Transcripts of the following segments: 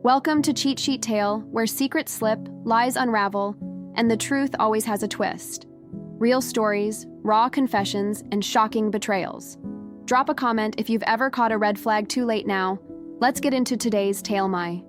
Welcome to Cheat Sheet Tale, where secrets slip, lies unravel, and the truth always has a twist. Real stories, raw confessions, and shocking betrayals. Drop a comment if you've ever caught a red flag too late now. Let's get into today's tale. My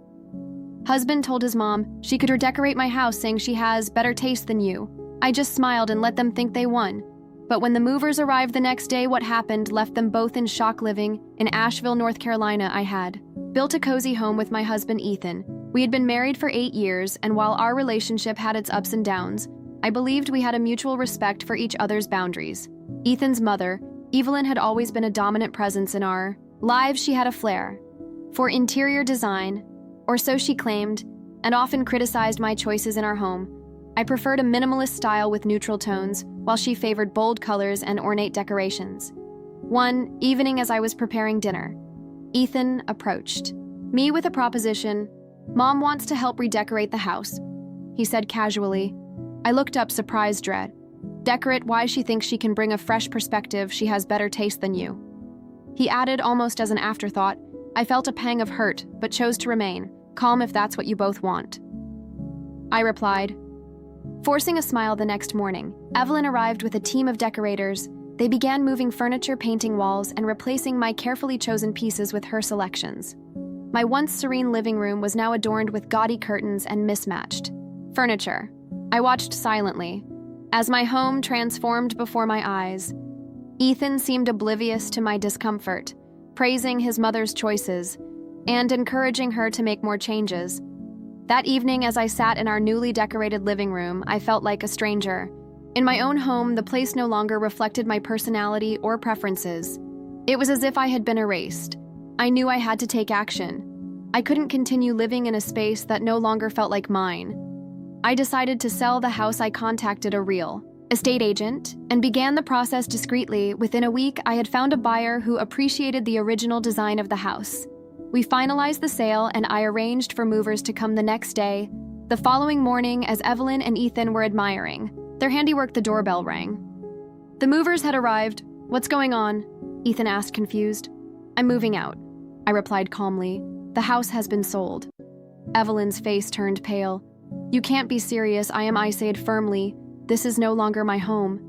husband told his mom she could redecorate my house, saying she has better taste than you. I just smiled and let them think they won. But when the movers arrived the next day, what happened left them both in shock. Living in Asheville, North Carolina, I had built a cozy home with my husband, Ethan. We had been married for 8 years, and while our relationship had its ups and downs, I believed we had a mutual respect for each other's boundaries. Ethan's mother, Evelyn, had always been a dominant presence in our lives. She had a flair for interior design, or so she claimed, and often criticized my choices in our home. I preferred a minimalist style with neutral tones, while she favored bold colors and ornate decorations. One evening, as I was preparing dinner, Ethan approached me with a proposition. "Mom wants to help redecorate the house," he said casually. I looked up, surprised. Dread. "Decorate? Why? She thinks she can bring a fresh perspective. She has better taste than you," he added almost as an afterthought. I felt a pang of hurt, but chose to remain calm. "If that's what you both want," I replied, forcing a smile. The next morning, Evelyn arrived with a team of decorators. They began moving furniture, painting walls, and replacing my carefully chosen pieces with her selections. My once serene living room was now adorned with gaudy curtains and mismatched furniture. I watched silently as my home transformed before my eyes. Ethan seemed oblivious to my discomfort, praising his mother's choices and encouraging her to make more changes. That evening, as I sat in our newly decorated living room, I felt like a stranger. In my own home, the place no longer reflected my personality or preferences. It was as if I had been erased. I knew I had to take action. I couldn't continue living in a space that no longer felt like mine. I decided to sell the house. I contacted a real estate agent and began the process discreetly. Within a week, I had found a buyer who appreciated the original design of the house. We finalized the sale, and I arranged for movers to come the next day. The following morning, as Evelyn and Ethan were admiring their handiwork, the doorbell rang. The movers had arrived. "What's going on?" Ethan asked, confused. "I'm moving out," I replied calmly. "The house has been sold." Evelyn's face turned pale. "You can't be serious." I said firmly. "This is no longer my home."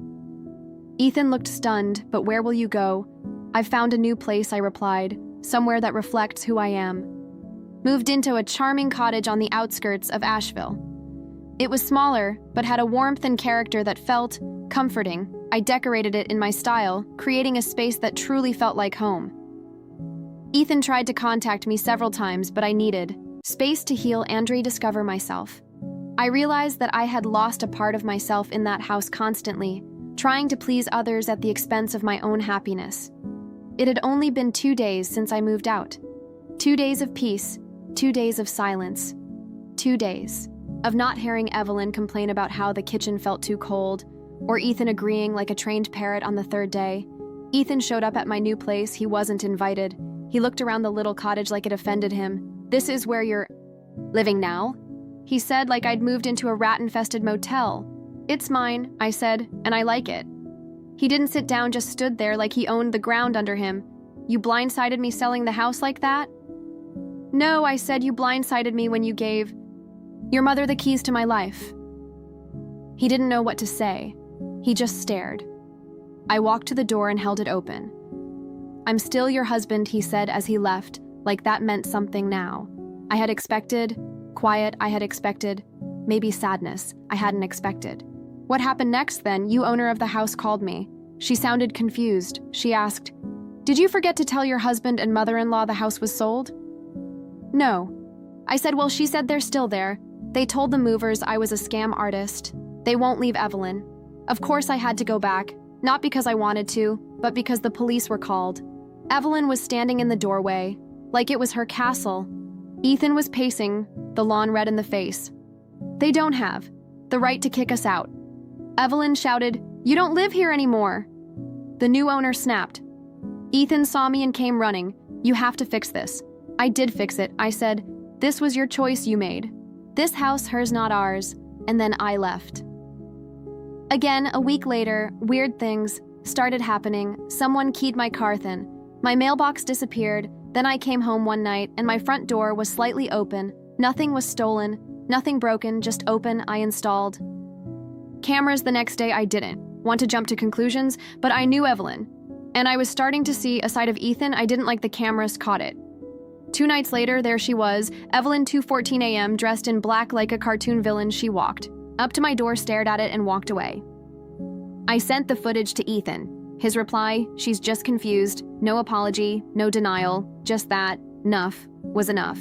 Ethan looked stunned. "But where will you go?" "I've found a new place," I replied. "Somewhere that reflects who I am." Moved into a charming cottage on the outskirts of Asheville. It was smaller, but had a warmth and character that felt comforting. I decorated it in my style, creating a space that truly felt like home. Ethan tried to contact me several times, but I needed space to heal and rediscover myself. I realized that I had lost a part of myself in that house, constantly trying to please others at the expense of my own happiness. It had only been 2 days since I moved out. 2 days of peace, 2 days of silence, 2 days of not hearing Evelyn complain about how the kitchen felt too cold, or Ethan agreeing like a trained parrot on the 3rd day. Ethan showed up at my new place. He wasn't invited. He looked around the little cottage like it offended him. "This is where you're living now?" he said, like I'd moved into a rat-infested motel. "It's mine," I said, "and I like it." He didn't sit down, just stood there like he owned the ground under him. "You blindsided me selling the house like that?" "No," I said, "you blindsided me when you gave your mother the keys to my life." He didn't know what to say. He just stared. I walked to the door and held it open. "I'm still your husband," he said as he left, like that meant something now. I had expected quiet. I had expected maybe sadness. I hadn't expected. "What happened next then?" "You, owner of the house, called me." She sounded confused. She asked, "Did you forget to tell your husband and mother-in-law the house was sold?" "No." I said, "Well, she said they're still there. They told the movers I was a scam artist. They won't leave Evelyn." Of course I had to go back, not because I wanted to, but because the police were called. Evelyn was standing in the doorway, like it was her castle. Ethan was pacing, the lawn red in the face. "They don't have the right to kick us out." Evelyn shouted, "You don't live here anymore." The new owner snapped. Ethan saw me and came running. "You have to fix this." I did fix it. I said, "This was your choice you made. This house, hers, not ours." And then I left. Again, a week later, weird things started happening. Someone keyed my car. My mailbox disappeared. Then I came home one night and my front door was slightly open. Nothing was stolen, nothing broken, just open. I installed cameras the next day. I didn't want to jump to conclusions, but I knew Evelyn. And I was starting to see a side of Ethan I didn't like. The cameras caught it. 2 nights later, there she was, Evelyn, 2:14 a.m., dressed in black like a cartoon villain. She walked up to my door, stared at it, and walked away. I sent the footage to Ethan. His reply, she's just confused, no apology, no denial, just that, enough was enough.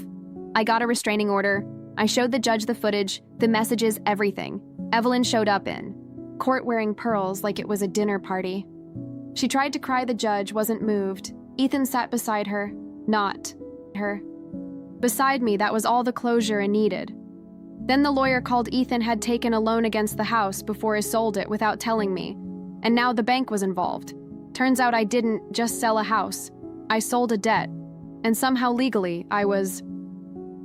I got a restraining order. I showed the judge the footage, the messages, everything. Evelyn showed up in court wearing pearls like it was a dinner party. She tried to cry. The judge wasn't moved. Ethan sat beside her, not her. Beside me, that was all the closure I needed. Then the lawyer called. Ethan had taken a loan against the house before he sold it without telling me. And now the bank was involved. Turns out I didn't just sell a house. I sold a debt. And somehow legally, I was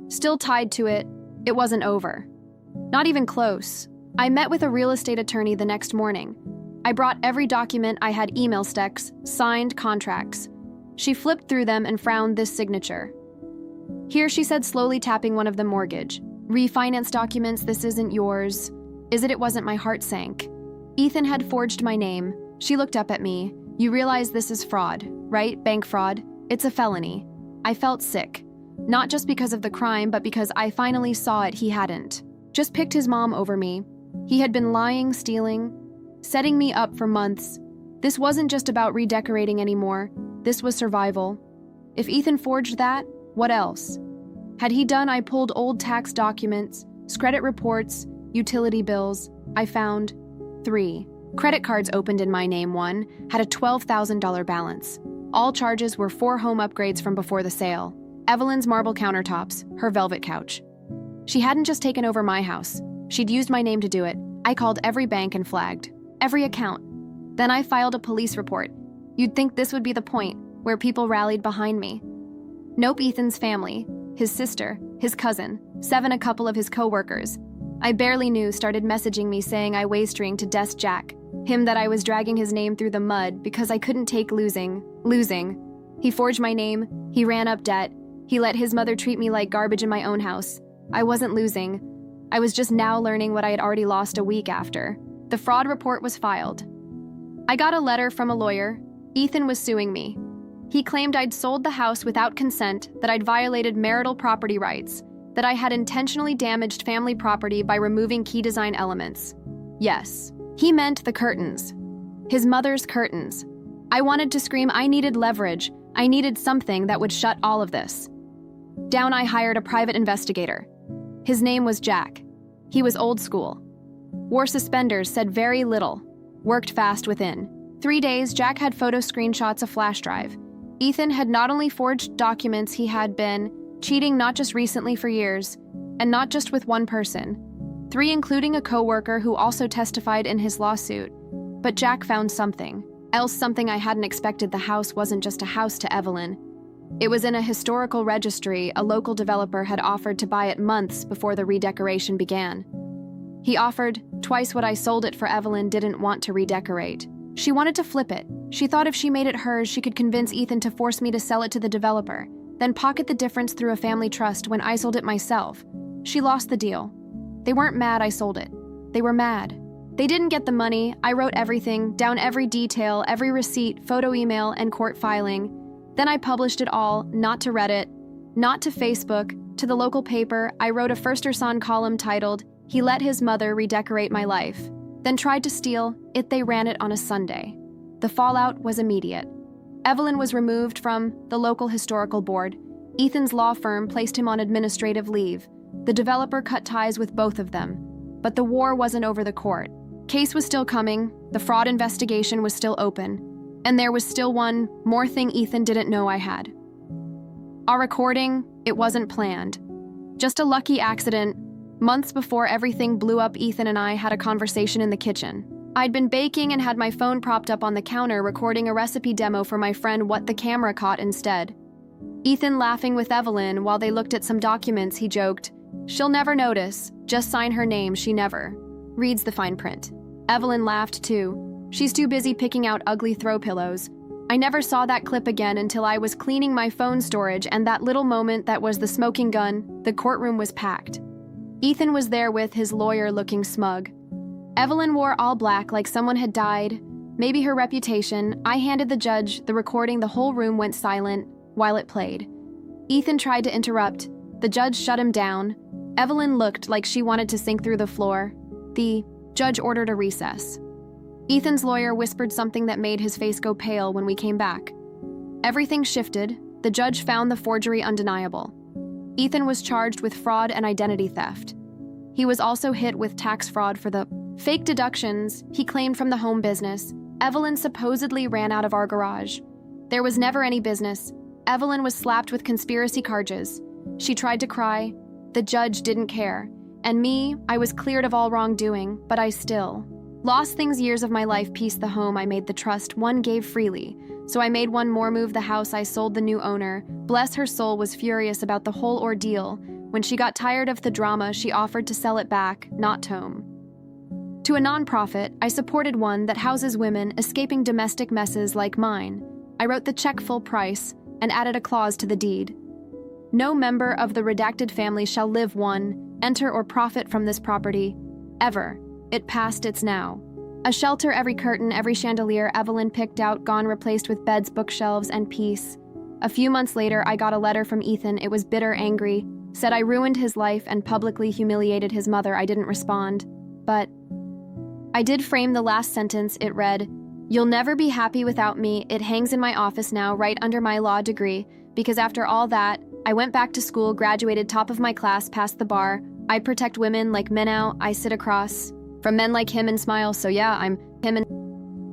still tied to it. It wasn't over. Not even close. I met with a real estate attorney the next morning. I brought every document. I had email stacks, signed contracts. She flipped through them and frowned. This signature. Here, she said, slowly tapping one of the mortgage. Refinance documents. This isn't yours. Is it? It wasn't. My heart sank. Ethan had forged my name. She looked up at me. You realize this is fraud, right? Bank fraud. It's a felony. I felt sick. Not just because of the crime, but because I finally saw it. He hadn't just picked his mom over me. He had been lying, stealing, setting me up for months. This wasn't just about redecorating anymore. This was survival. If Ethan forged that, what else had he done? I pulled old tax documents, credit reports, utility bills. I found 3 credit cards opened in my name. One had a $12,000 balance. All charges were 4 home upgrades from before the sale. Evelyn's marble countertops, her velvet couch. She hadn't just taken over my house. She'd used my name to do it. I called every bank and flagged every account. Then I filed a police report. You'd think this would be the point where people rallied behind me. Nope. Ethan's family, his sister, his cousin, 7 a couple of his co-workers I barely knew started messaging me saying I wastering to Des Jack, him that I was dragging his name through the mud because I couldn't take losing. He forged my name, he ran up debt, he let his mother treat me like garbage in my own house. I wasn't losing. I was just now learning what I had already lost a week after. The fraud report was filed. I got a letter from a lawyer. Ethan was suing me. He claimed I'd sold the house without consent, that I'd violated marital property rights, that I had intentionally damaged family property by removing key design elements. Yes, he meant the curtains. His mother's curtains. I wanted to scream. I needed leverage. I needed something that would shut all of this down. I hired a private investigator. His name was Jack. He was old school. Wore suspenders, said very little. Worked fast. Within 3 days, Jack had photo screenshots, a flash drive. Ethan had not only forged documents, he had been cheating not just recently, for years, and not just with one person. 3, including a co-worker who also testified in his lawsuit. But Jack found something else, something I hadn't expected. The house wasn't just a house to Evelyn. It was in a historical registry. A local developer had offered to buy it months before the redecoration began. He offered twice what I sold it for. Evelyn didn't want to redecorate. She wanted to flip it. She thought if she made it hers, she could convince Ethan to force me to sell it to the developer, then pocket the difference through a family trust when I sold it myself. She lost the deal. They weren't mad I sold it. They were mad. They didn't get the money. I wrote everything, down every detail, every receipt, photo, email, and court filing. Then I published it all, not to Reddit, not to Facebook, to the local paper. I wrote a Firster-Son column titled, "He Let His Mother Redecorate My Life," then tried to steal it. They ran it on a Sunday. The fallout was immediate. Evelyn was removed from the local historical board. Ethan's law firm placed him on administrative leave. The developer cut ties with both of them. But the war wasn't over. The court case was still coming. The fraud investigation was still open. And there was still one more thing Ethan didn't know I had. Our recording, it wasn't planned. Just a lucky accident. Months before everything blew up, Ethan and I had a conversation in the kitchen. I'd been baking and had my phone propped up on the counter recording a recipe demo for my friend. What the camera caught instead. Ethan laughing with Evelyn while they looked at some documents. He joked, "She'll never notice. Just sign her name. She never reads the fine print." Evelyn laughed too. She's too busy picking out ugly throw pillows. I never saw that clip again until I was cleaning my phone storage, and that little moment that was the smoking gun, the courtroom was packed. Ethan was there with his lawyer looking smug. Evelyn wore all black like someone had died. Maybe her reputation. I handed the judge the recording. The whole room went silent while it played. Ethan tried to interrupt. The judge shut him down. Evelyn looked like she wanted to sink through the floor. The judge ordered a recess. Ethan's lawyer whispered something that made his face go pale when we came back. Everything shifted. The judge found the forgery undeniable. Ethan was charged with fraud and identity theft. He was also hit with tax fraud for the fake deductions he claimed from the home business. Evelyn supposedly ran out of our garage. There was never any business. Evelyn was slapped with conspiracy charges. She tried to cry. The judge didn't care. And me, I was cleared of all wrongdoing, but I still lost things. Years of my life pieced the home I made, the trust one gave freely. So I made one more move. The house I sold the new owner, bless her soul, was furious about the whole ordeal. When she got tired of the drama, she offered to sell it back, not home, to a nonprofit. I supported one that houses women escaping domestic messes like mine. I wrote the check full price and added a clause to the deed. No member of the redacted family shall live, enter or profit from this property, ever. It passed. It's now a shelter. Every curtain, every chandelier Evelyn picked out, gone, replaced with beds, bookshelves, and peace. A few months later, I got a letter from Ethan. It was bitter, angry, said I ruined his life and publicly humiliated his mother. I didn't respond, but I did frame the last sentence. It read, "You'll never be happy without me." It hangs in my office now, right under my law degree, because after all that, I went back to school, graduated top of my class, passed the bar. I protect women like men now. I sit across from men like him and smile. So yeah, I'm him and